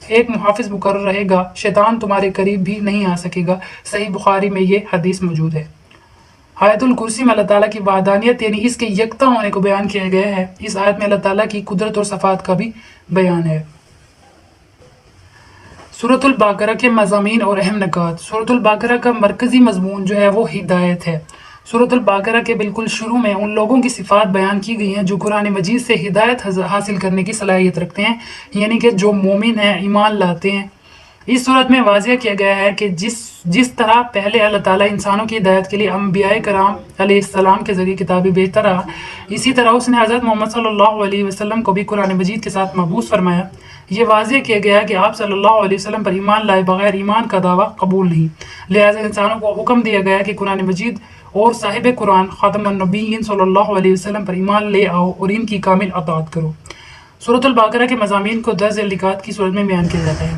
ایک محافظ مقرر رہے گا، شیطان تمہارے قریب بھی نہیں آ سکے گا۔ صحیح بخاری میں یہ حدیث موجود ہے۔ آیت الکرسی میں اللہ تعالیٰ کی وحدانیت یعنی اس کے یکتا ہونے کو بیان کیا گیا ہے۔ اس آیت میں اللہ تعالیٰ کی قدرت اور صفات کا بھی بیان ہے۔ سورۃ البقرہ کے مضامین اور اہم نکات۔ سورۃ البقرہ کا مرکزی مضمون جو ہے وہ ہدایت ہے۔ سورۃ البقرہ کے بالکل شروع میں ان لوگوں کی صفات بیان کی گئی ہیں جو قرآن مجید سے ہدایت حاصل کرنے کی صلاحیت رکھتے ہیں، یعنی کہ جو مومن ہیں، ایمان لاتے ہیں۔ اس صورت میں واضح کیا گیا ہے کہ جس طرح پہلے اللہ تعالیٰ انسانوں کی ہدایت کے لیے انبیاء کرام علیہ السلام کے ذریعے کتابیں بھیجتا رہا، اسی طرح اس نے حضرت محمد صلی اللہ علیہ وسلم کو بھی قرآن مجید کے ساتھ مبعوث فرمایا۔ یہ واضح کیا گیا کہ آپ صلی اللہ علیہ وسلم پر ایمان لائے بغیر ایمان کا دعویٰ قبول نہیں، لہٰذا انسانوں کو حکم دیا گیا کہ قرآن مجید اور صاحب قرآن خاتم النبیین صلی اللہ علیہ وسلم پر ایمان لے آؤ اور ان کی کامل اطاعت کرو۔ سورۃ البقرہ کے مضامین کو 10 نکات کی صورت میں بیان کیا جاتا ہے۔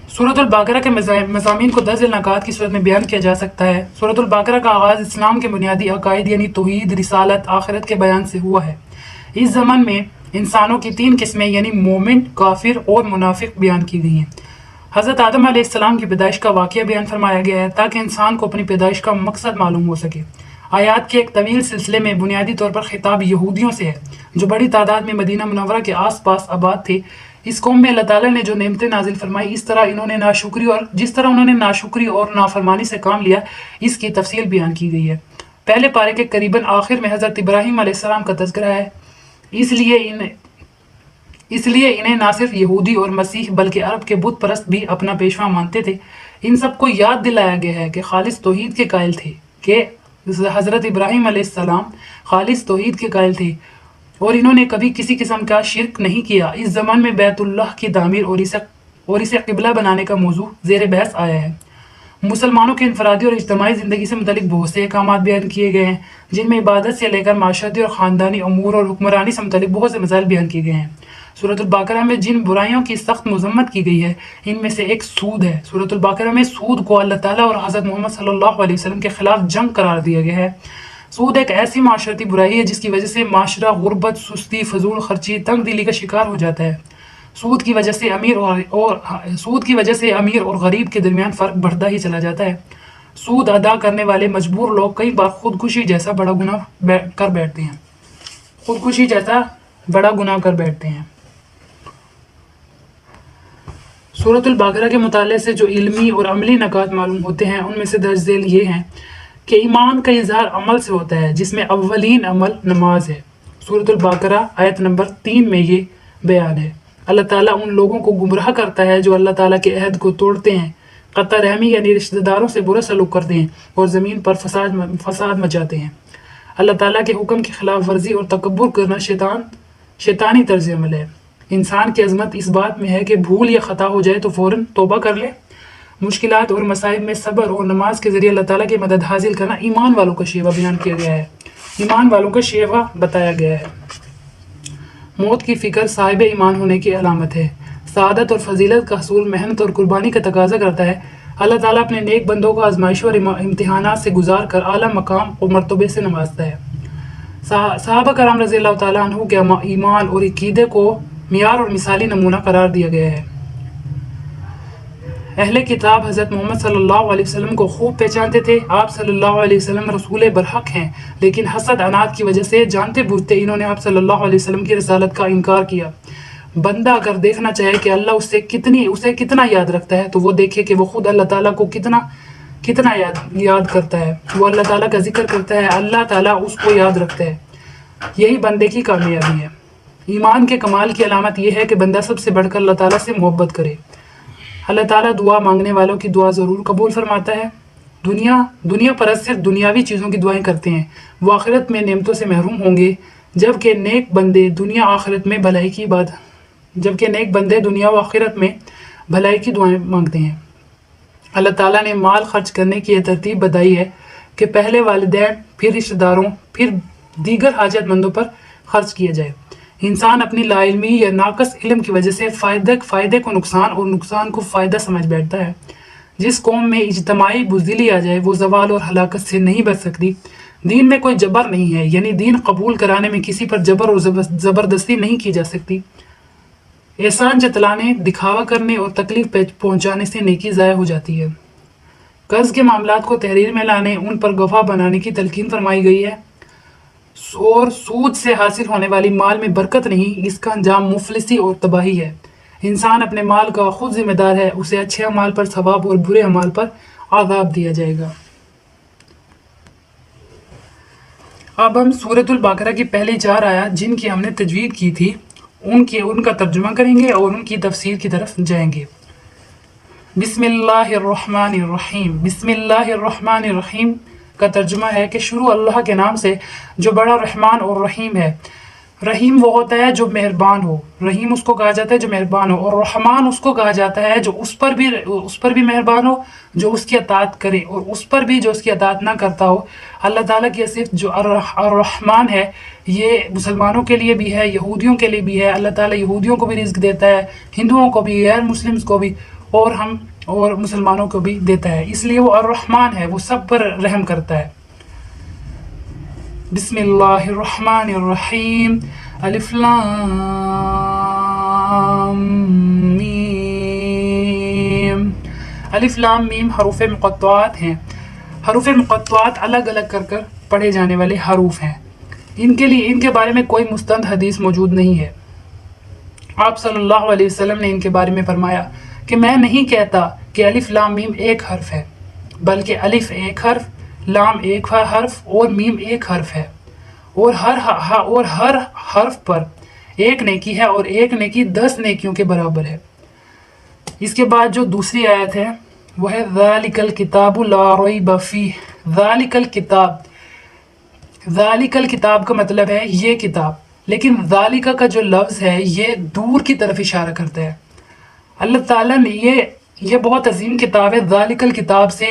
سورۃ البقرہ کے مضامین کو 10 نکات کی صورت میں بیان کیا جا سکتا ہے۔ سورۃ البقرہ کا آغاز اسلام کے بنیادی عقائد یعنی توحید، رسالت، آخرت کے بیان سے ہوا ہے۔ اس زمن میں انسانوں کی 3 قسمیں یعنی مومن، کافر اور منافق بیان کی گئی ہیں۔ حضرت آدم علیہ السلام کی پیدائش کا واقعہ بیان فرمایا گیا ہے تاکہ انسان کو اپنی پیدائش کا مقصد معلوم ہو سکے۔ آیات کے ایک طویل سلسلے میں بنیادی طور پر خطاب یہودیوں سے ہے جو بڑی تعداد میں مدینہ منورہ کے آس پاس آباد تھے۔ اس قوم میں اللہ تعالیٰ نے جو نعمتیں نازل فرمائی، جس طرح انہوں نے ناشکری اور نافرمانی سے کام لیا، اس کی تفصیل بیان کی گئی ہے۔ پہلے پارے کے قریباً آخر میں حضرت ابراہیم علیہ السلام کا تذکرہ ہے۔ اس لیے انہیں نہ صرف یہودی اور مسیح بلکہ عرب کے بت پرست بھی اپنا پیشوا مانتے تھے۔ ان سب کو یاد دلایا گیا ہے کہ خالص توحید کے قائل تھے، کہ حضرت ابراہیم علیہ السلام خالص توحید کے قائل تھے اور انہوں نے کبھی کسی قسم کا شرک نہیں کیا۔ اس زمان میں بیت اللہ کی تعمیر اور اسے قبلہ بنانے کا موضوع زیر بحث آیا ہے۔ مسلمانوں کے انفرادی اور اجتماعی زندگی سے متعلق بہت سے احکامات بیان کیے گئے ہیں، جن میں عبادت سے لے کر معاشرتی اور خاندانی امور اور حکمرانی سے متعلق بہت سے مسائل بیان کیے گئے ہیں۔ سورۃ البقرہ میں جن برائیوں کی سخت مذمت کی گئی ہے، ان میں سے ایک سود ہے۔ سورۃ البقرہ میں سود کو اللہ تعالیٰ اور حضرت محمد صلی اللہ علیہ وسلم کے خلاف جنگ قرار دیا گیا ہے۔ سود ایک ایسی معاشرتی برائی ہے جس کی وجہ سے معاشرہ غربت، سستی، فضول خرچی، تنگ دلی کا شکار ہو جاتا ہے۔ سود کی وجہ سے امیر اور غریب کے درمیان فرق بڑھتا ہی چلا جاتا ہے۔ سود ادا کرنے والے مجبور لوگ کئی بار خودکشی جیسا بڑا گناہ کر بیٹھتے ہیں۔ سورۃ البقرہ کے مطالعے سے جو علمی اور عملی نکات معلوم ہوتے ہیں، ان میں سے درج ذیل یہ ہیں کہ ایمان کا اظہار عمل سے ہوتا ہے، جس میں اولین عمل نماز ہے۔ سورۃ البقرہ آیت نمبر 3 میں یہ بیان ہے۔ اللہ تعالیٰ ان لوگوں کو گمراہ کرتا ہے جو اللہ تعالیٰ کے عہد کو توڑتے ہیں، قطع رحمی یعنی رشتہ داروں سے برا سلوک کرتے ہیں اور زمین پر فساد مچاتے ہیں۔ اللہ تعالیٰ کے حکم کی خلاف ورزی اور تکبر کرنا شیطانی طرز عمل ہے۔ انسان کی عظمت اس بات میں ہے کہ بھول یا خطا ہو جائے تو فوراً توبہ کر لے۔ مشکلات اور مصائب میں صبر اور نماز کے ذریعے اللہ تعالیٰ کی مدد حاصل کرنا ایمان والوں کا شیوہ بیان کیا گیا ہے، ایمان والوں کا شیوہ بتایا گیا ہے۔ موت کی فکر صاحب ایمان ہونے کی علامت ہے۔ سعادت اور فضیلت کا حصول محنت اور قربانی کا تقاضا کرتا ہے۔ اللہ تعالیٰ اپنے نیک بندوں کو آزمائشوں اور امتحانات سے گزار کر اعلیٰ مقام اور مرتبے سے نوازتا ہے۔ صحابہ کرام رضی اللہ تعالیٰ عنہ کے ایمان اور عقیدے کو معیار اور مثالی نمونہ قرار دیا گیا ہے۔ اہل کتاب حضرت محمد صلی اللہ علیہ وسلم کو خوب پہچانتے تھے۔ آپ صلی اللہ علیہ وسلم رسول برحق ہیں، لیکن حسد عناد کی وجہ سے جانتے بوجھتے انہوں نے آپ صلی اللہ علیہ وسلم کی رسالت کا انکار کیا۔ بندہ اگر دیکھنا چاہے کہ اللہ اسے کتنا یاد رکھتا ہے تو وہ دیکھے کہ وہ خود اللہ تعالیٰ کو کتنا یاد کرتا ہے۔ وہ اللہ تعالیٰ کا ذکر کرتا ہے، اللہ تعالیٰ اس کو یاد رکھتا ہے۔ یہی بندے کی کامیابی ہے۔ ایمان کے کمال کی علامت یہ ہے کہ بندہ سب سے بڑھ کر اللہ تعالیٰ سے محبت کرے۔ اللہ تعالیٰ دعا مانگنے والوں کی دعا ضرور قبول فرماتا ہے۔ دنیا پرست صرف دنیاوی چیزوں کی دعائیں کرتے ہیں، وہ آخرت میں نعمتوں سے محروم ہوں گے، جبکہ نیک بندے دنیا و آخرت میں بھلائی کی دعائیں مانگتے ہیں۔ اللہ تعالیٰ نے مال خرچ کرنے کی یہ ترتیب بتائی ہے کہ پہلے والدین، پھر رشتہ داروں، پھر دیگر حاجت مندوں پر خرچ کیا جائے۔ انسان اپنی لا علمی یا ناقص علم کی وجہ سے فائدے کو نقصان اور نقصان کو فائدہ سمجھ بیٹھتا ہے۔ جس قوم میں اجتماعی بزدلی آ جائے وہ زوال اور ہلاکت سے نہیں بچ سکتی۔ دین میں کوئی جبر نہیں ہے، یعنی دین قبول کرانے میں کسی پر جبر اور زبردستی نہیں کی جا سکتی۔ احسان جتلانے، دکھاوا کرنے اور تکلیف پہنچانے سے نیکی ضائع ہو جاتی ہے۔ قرض کے معاملات کو تحریر میں لانے، ان پر گواہ بنانے کی تلقین فرمائی گئی ہے، اور سود سے حاصل ہونے والی مال میں برکت نہیں، اس کا انجام مفلسی اور تباہی ہے۔ انسان اپنے مال کا خود ذمہ دار ہے، اسے اچھے اعمال پر ثواب اور برے اعمال پر عذاب دیا جائے گا۔ اب ہم سورۃ البقرہ کی پہلی 4 آیات جن کی ہم نے تجوید کی تھی ان کا ترجمہ کریں گے اور ان کی تفسیر کی طرف جائیں گے۔ بسم اللہ الرحمن الرحیم۔ بسم اللہ الرحمن الرحیم کا ترجمہ ہے کہ شروع اللہ کے نام سے جو بڑا رحمان اور رحیم ہے۔ رحیم وہ ہوتا ہے جو مہربان ہو، رحیم اس کو کہا جاتا ہے جو مہربان ہو، اور رحمان اس کو کہا جاتا ہے جو اس پر بھی مہربان ہو، جو اس کی اطاعت کرے، اور اس پر بھی جو اس کی اطاعت نہ کرتا ہو۔ اللہ تعالیٰ کی صفت جو الرحمن ہے، یہ مسلمانوں کے لیے بھی ہے، یہودیوں کے لیے بھی ہے۔ اللہ تعالیٰ یہودیوں کو بھی رزق دیتا ہے، ہندوؤں کو بھی، غیر مسلمز کو بھی، اور مسلمانوں کو بھی دیتا ہے، اس لیے وہ الرحمن ہے، وہ سب پر رحم کرتا ہے۔ بسم اللہ الرحمن الرحیم۔ الف لام میم۔ الف لام میم حروف مقطعات ہیں۔ حروف مقطعات الگ الگ کر پڑھے جانے والے حروف ہیں۔ ان کے بارے میں کوئی مستند حدیث موجود نہیں ہے۔ آپ صلی اللہ علیہ وسلم نے ان کے بارے میں فرمایا کہ میں نہیں کہتا کہ الف لام میم ایک حرف ہے، بلکہ الف ایک حرف، لام ایک حرف اور میم ایک حرف ہے، اور ہر حرف پر ایک نیکی ہے، اور ایک نیکی 10 نیکیوں کے برابر ہے۔ اس کے بعد جو دوسری آیت ہے وہ ہے ذالک الکتاب لا ریب فیہ۔ ذالک الکتاب، ذالک الکتاب کا مطلب ہے یہ کتاب، لیکن ذالک کا جو لفظ ہے یہ دور کی طرف اشارہ کرتا ہے۔ اللہ تعالیٰ نے یہ بہت عظیم کتاب ہے، ذالک الکتاب سے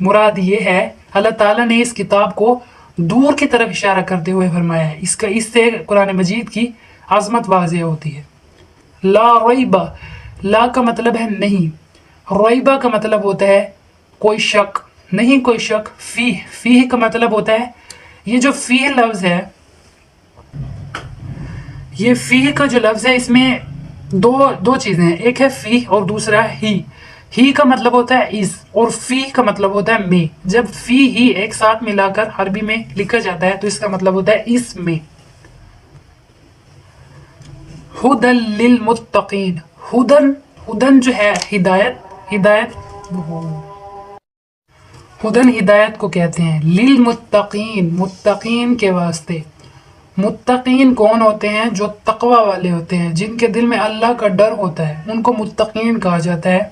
مراد یہ ہے اللہ تعالیٰ نے اس کتاب کو دور کی طرف اشارہ کرتے ہوئے فرمایا ہے۔ اس سے قرآن مجید کی عظمت واضح ہوتی ہے۔ لا ریبہ، لا کا مطلب ہے نہیں، ریبہ کا مطلب ہوتا ہے کوئی شک نہیں، کوئی شک۔ فیہ کا مطلب ہوتا ہے، یہ جو فیہ لفظ ہے، یہ فیہ کا جو لفظ ہے اس میں دو چیزیں ہیں، ایک ہے فی اور دوسرا ہی کا مطلب ہوتا ہے اس، اور فی کا مطلب ہوتا ہے میں۔ جب فی ہی ایک ساتھ ملا کر عربی میں لکھا جاتا ہے تو اس کا مطلب ہوتا ہے اس میں۔ ہدی للمتقین، ہدن جو ہے ہدایت ہدن ہدایت کو کہتے ہیں، للمتقین متقین کے واسطے۔ متقین کون ہوتے ہیں؟ جو تقوی والے ہوتے ہیں، جن کے دل میں اللہ کا ڈر ہوتا ہے، ان کو متقین کہا جاتا ہے۔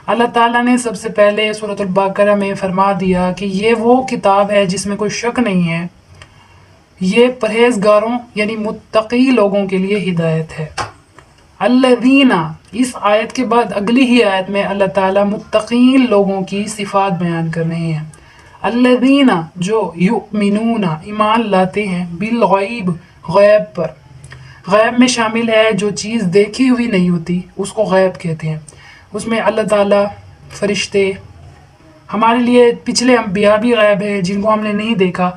اللہ تعالیٰ نے سب سے پہلے سورۃ البقرہ میں فرما دیا کہ یہ وہ کتاب ہے جس میں کوئی شک نہیں ہے، یہ پرہیزگاروں یعنی متقی لوگوں کے لیے ہدایت ہے۔ الذین، اس آیت کے بعد اگلی ہی آیت میں اللہ تعالیٰ متقین لوگوں کی صفات بیان کر رہے ہیں۔ الذین، جو یؤمنون، ایمان لاتے ہیں، بالغیب، غیب پر۔ غیب میں شامل ہے جو چیز دیکھی ہوئی نہیں ہوتی، اس کو غیب کہتے ہیں۔ اس میں اللہ تعالیٰ، فرشتے، ہمارے لیے پچھلے انبیاء بھی غیب ہیں جن کو ہم نے نہیں دیکھا،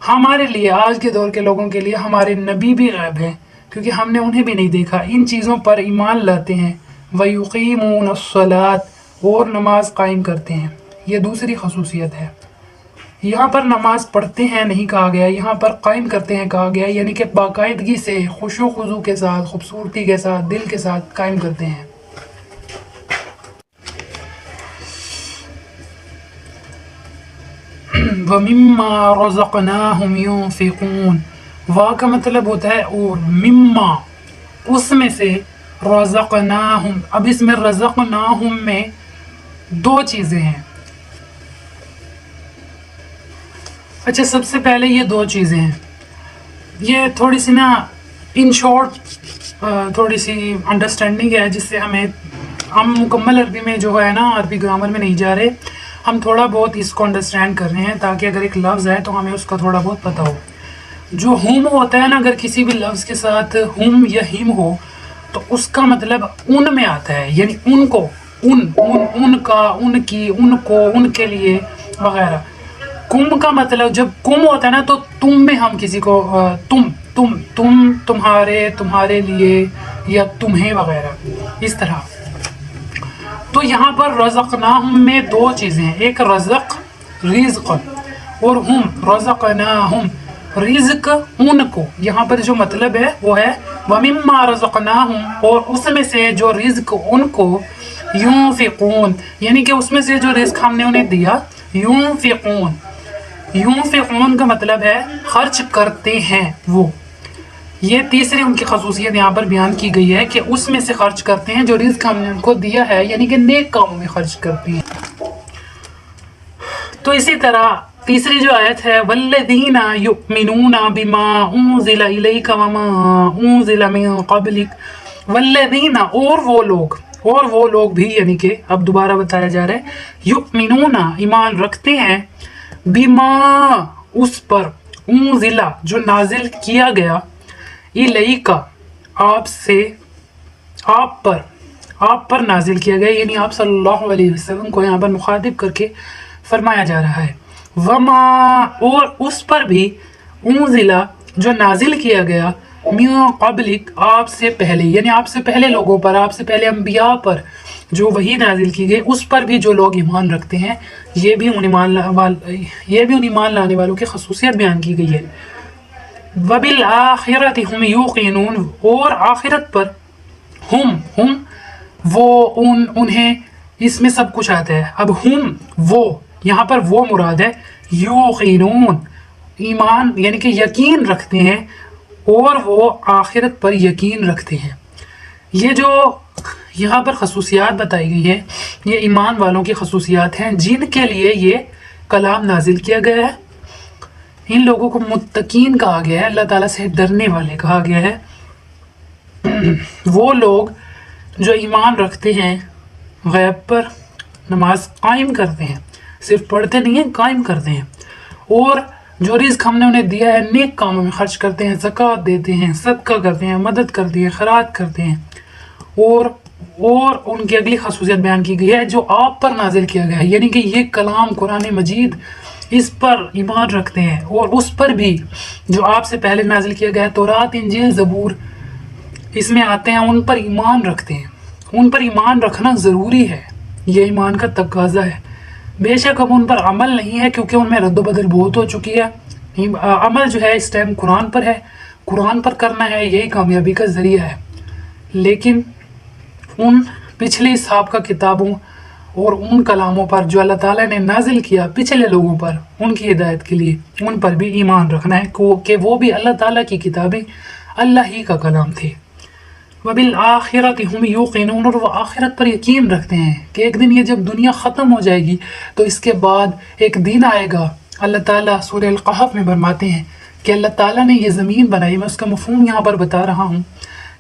ہمارے لیے آج کے دور کے لوگوں کے لیے ہمارے نبی بھی غیب ہیں کیونکہ ہم نے انہیں بھی نہیں دیکھا۔ ان چیزوں پر ایمان لاتے ہیں۔ وَيُقِيمُونَ الصَّلَاةَ، اور نماز قائم کرتے ہیں، یہ دوسری خصوصیت ہے۔ یہاں پر نماز پڑھتے ہیں نہیں کہا گیا، یہاں پر قائم کرتے ہیں کہا گیا، یعنی کہ باقاعدگی سے، خشوع و خضوع کے ساتھ، خوبصورتی کے ساتھ، دل کے ساتھ قائم کرتے ہیں۔ وَمِمَّا رَزَقْنَاهُمْ يُنْفِقُونَ، وا کا مطلب ہوتا ہے اور، مما اس میں سے، رزقناہم، اب اس میں رزقناہم میں 2 چیزیں ہیں۔ اچھا، سب سے پہلے یہ 2 چیزیں ہیں، یہ تھوڑی سی نا ان شارٹ تھوڑی سی انڈرسٹینڈنگ ہے جس سے ہم مکمل عربی میں جو ہے نا، عربی گرامر میں نہیں جا رہے، ہم تھوڑا بہت اس کو انڈرسٹینڈ کر رہے ہیں تاکہ اگر ایک لفظ ہے تو ہمیں اس کا تھوڑا بہت پتہ ہو۔ جو ہم ہوتا ہے نا، اگر کسی بھی لفظ کے ساتھ ہم یا ہم ہو تو اس کا مطلب ان میں آتا ہے، یعنی ان کا، ان کی، ان کو، ان کے لیے وغیرہ۔ کم کا مطلب جب کم ہوتا ہے نا تو تم میں ہم کسی کو تم تمہارے لیے یا تمہیں وغیرہ اس طرح. تو یہاں پر رزقناہم میں دو چیزیں ہیں, ایک رزق رزق اور ہم رزقناہم رزق ان کو. یہاں پر جو مطلب ہے وہ ہے وَمِمَّا رَزَقْنَاهُمْ اور اس میں سے جو رزق ان کو يُنْفِقُونَ یعنی کہ اس میں سے جو رزق ہم نے انہیں دیا يُنْفِقُونَ کا مطلب ہے خرچ کرتے ہیں وہ. یہ تیسری ان کی خصوصیت یہاں پر بیان کی گئی ہے کہ اس میں سے خرچ کرتے ہیں جو رزق ہم نے ان کو دیا ہے, یعنی کہ نیک کاموں میں خرچ کرتے ہیں. تو اسی طرح تیسری جو آیت ہے والذین یؤمنون بما انزل الیک وما انزل من قبلک والذین اور وہ لوگ بھی یعنی کہ اب دوبارہ بتایا جا رہا ہے یؤمنون ایمان رکھتے ہیں بما اس پر انزل جو نازل کیا گیا الیک آپ پر نازل کیا گیا, یعنی آپ صلی اللہ علیہ وسلم کو یہاں پر مخاطب کر کے فرمایا جا رہا ہے. وما اور اس پر بھی انزل جو نازل کیا گیا من قبلک آپ سے پہلے, یعنی آپ سے پہلے لوگوں پر, آپ سے پہلے انبیاء پر جو وحی نازل کی گئی اس پر بھی جو لوگ ایمان رکھتے ہیں, یہ بھی ان ایمان لانے والوں کی خصوصیت بیان کی گئی ہے. وبالآخرۃ ہم یوقنون اور آخرت پر ہم وہ انہیں اس میں سب کچھ آتا ہے. اب ہم وہ یہاں پر وہ مراد ہے یوقنون ایمان یعنی کہ یقین رکھتے ہیں اور وہ آخرت پر یقین رکھتے ہیں. یہ جو یہاں پر خصوصیات بتائی گئی ہیں یہ ایمان والوں کی خصوصیات ہیں جن کے لیے یہ کلام نازل کیا گیا ہے. ان لوگوں کو متقین کہا گیا ہے, اللہ تعالیٰ سے ڈرنے والے کہا گیا ہے. وہ لوگ جو ایمان رکھتے ہیں غیب پر, نماز قائم کرتے ہیں, صرف پڑھتے نہیں ہیں قائم کرتے ہیں, اور جو رزق ہم نے انہیں دیا ہے نیک کاموں میں خرچ کرتے ہیں, زکوٰۃ دیتے ہیں, صدقہ کرتے ہیں, مدد کرتے ہیں, خیرات کرتے ہیں. اور ان کی اگلی خصوصیت بیان کی گئی ہے جو آپ پر نازل کیا گیا ہے, یعنی کہ یہ کلام قرآن مجید اس پر ایمان رکھتے ہیں اور اس پر بھی جو آپ سے پہلے نازل کیا گیا ہے تورات انجیل زبور اس میں آتے ہیں, ان پر ایمان رکھتے ہیں. ان پر ایمان رکھنا ضروری ہے, یہ ایمان کا تقاضا ہے. بے شک اب ان پر عمل نہیں ہے کیونکہ ان میں رد و بدل بہت ہو چکی ہے. عمل جو ہے اس ٹائم قرآن پر ہے, قرآن پر کرنا ہے, یہی کامیابی کا ذریعہ ہے. لیکن ان پچھلی سابقہ کتابوں اور ان کلاموں پر جو اللہ تعالیٰ نے نازل کیا پچھلے لوگوں پر ان کی ہدایت کے لیے, ان پر بھی ایمان رکھنا ہے کہ وہ بھی اللہ تعالیٰ کی کتابیں اللہ ہی کا کلام تھے. وبالآخرۃ ہم یوقنون اور وہ آخرت پر یقین رکھتے ہیں کہ ایک دن یہ جب دنیا ختم ہو جائے گی تو اس کے بعد ایک دن آئے گا. اللہ تعالیٰ سورہ القحف میں فرماتے ہیں کہ اللہ تعالیٰ نے یہ زمین بنائی, میں اس کا مفہوم یہاں پر بتا رہا ہوں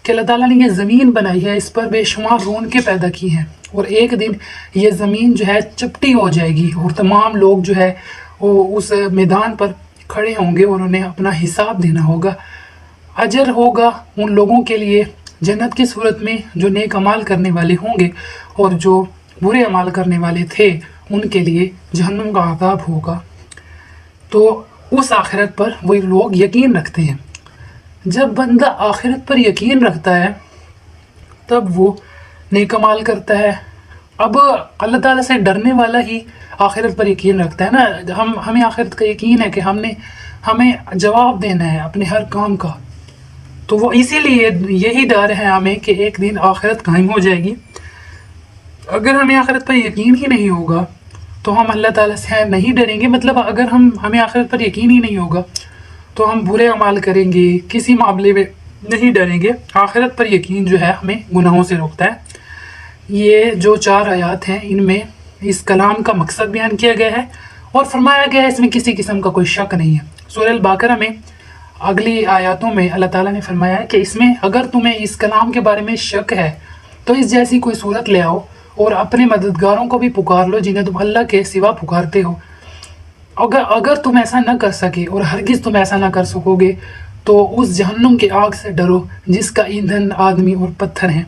کہ اللہ تعالیٰ نے یہ زمین بنائی ہے, اس پر بے شمار رونقیں پیدا کی ہیں, اور ایک دن یہ زمین جو ہے چپٹی ہو جائے گی اور تمام لوگ جو ہے وہ اس میدان پر کھڑے ہوں گے اور انہیں اپنا حساب دینا ہوگا. اجر ہوگا ان لوگوں کے لیے جنت کی صورت میں جو نیک عمال کرنے والے ہوں گے, اور جو برے عمال کرنے والے تھے ان کے لیے جہنم کا عذاب ہوگا. تو اس آخرت پر وہی لوگ یقین رکھتے ہیں. جب بندہ آخرت پر یقین رکھتا ہے تب وہ نیک عمال کرتا ہے. اب اللہ تعالیٰ سے ڈرنے والا ہی آخرت پر یقین رکھتا ہے نا. ہمیں آخرت کا یقین ہے کہ ہمیں جواب دینا ہے اپنے ہر کام کا, تو وہ اسی لیے یہی ڈر ہے ہمیں کہ ایک دن آخرت قائم ہو جائے گی. اگر ہمیں آخرت پر یقین ہی نہیں ہوگا تو ہم اللہ تعالیٰ سے نہیں ڈریں گے. مطلب اگر ہمیں آخرت پر یقین ہی نہیں ہوگا تو ہم برے اعمال کریں گے, کسی معاملے میں نہیں ڈریں گے. آخرت پر یقین جو ہے ہمیں گناہوں سے روکتا ہے. یہ جو 4 آیات ہیں ان میں اس کلام کا مقصد بیان کیا گیا ہے اور فرمایا گیا ہے اس میں کسی قسم کا کوئی شک نہیں ہے. سورہ البقرہ میں اگلی آیاتوں میں اللہ تعالیٰ نے فرمایا ہے کہ اس میں اگر تمہیں اس کلام کے بارے میں شک ہے تو اس جیسی کوئی صورت لے آؤ اور اپنے مددگاروں کو بھی پکار لو جنہیں تم اللہ کے سوا پکارتے ہو. اگر تم ایسا نہ کر سکے اور ہرگز تم ایسا نہ کر سکو گے تو اس جہنم کی آگ سے ڈرو جس کا ایندھن آدمی اور پتھر ہیں.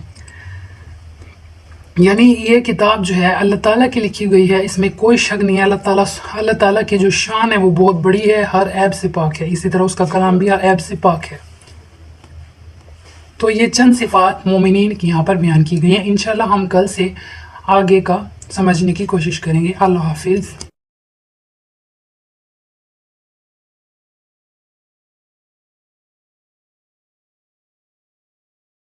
یعنی یہ کتاب جو ہے اللہ تعالیٰ کی لکھی گئی ہے، اس میں کوئی شک نہیں ہے۔ اللہ تعالیٰ کی جو شان ہے وہ بہت بڑی ہے، ہر عیب سے پاک ہے، اسی طرح اس کا کلام بھی ہر عیب سے پاک ہے۔ تو یہ چند صفات مومنین کی یہاں پر بیان کی گئی ہیں۔ انشاءاللہ ہم کل سے آگے کا سمجھنے کی کوشش کریں گے۔ اللہ حافظ۔